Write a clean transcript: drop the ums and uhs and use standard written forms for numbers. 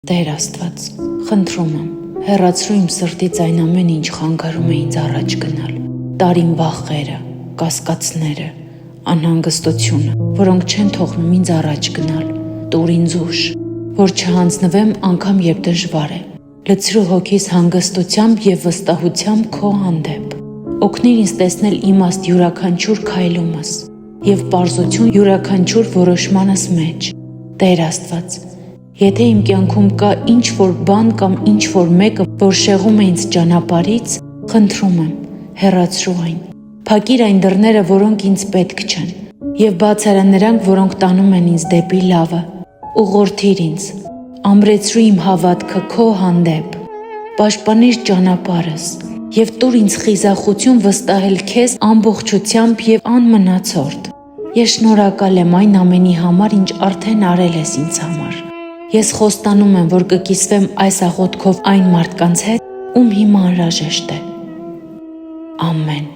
Տեր Աստված, խնդրում եմ, հեռացրու իմ սրտից այն ամեն ինչ խանգարում է ինձ առաջ գնալ, տարին վախերը, կասկածները, անհանգստությունը, որոնք չեն թողնում ինձ առաջ գնալ, տուր ինձ ուժ, որ չհանձնվեմ անգամ երբ դժվար է, լցրու հոգիս հանգստությամբ և վստահությամբ քո հանդեպ, օգնիր ինձ տեսնել իմաստ յուրաքանչյուր քայլումս և պարզություն յուրաքանչյուր որոշմանս մեջ, Տեր Աստված, եթե իմ կյանքում կա ինչ-որ բան կամ ինչ-որ մեկը, որ շեղում է ինձ ճանապարհից, խնդրում եմ, հեռացրու այն, փակիր այն դռները, որոնք ինձ պետք չեն, և բաց արա նրանք, որոնք տանում են ինձ դեպի լավը, ուղղորդիր ինձ, ամրեցրու իմ հավատքը քո հանդեպ, պաշտպանիր ճանապարհս և տուր ինձ խիզախություն վստահել քեզ ամբողջությամբ և անմնացորդ։ Ես շնորհակալ եմ այն ամենի համար, ինչ արդեն արել ես ինձ համար։ Ես խոստանում եմ, որ կկիսվեմ այս աղոթքով այն մարդկանց հետ, ում հիմա անհրաժեշտ է։ Ամեն։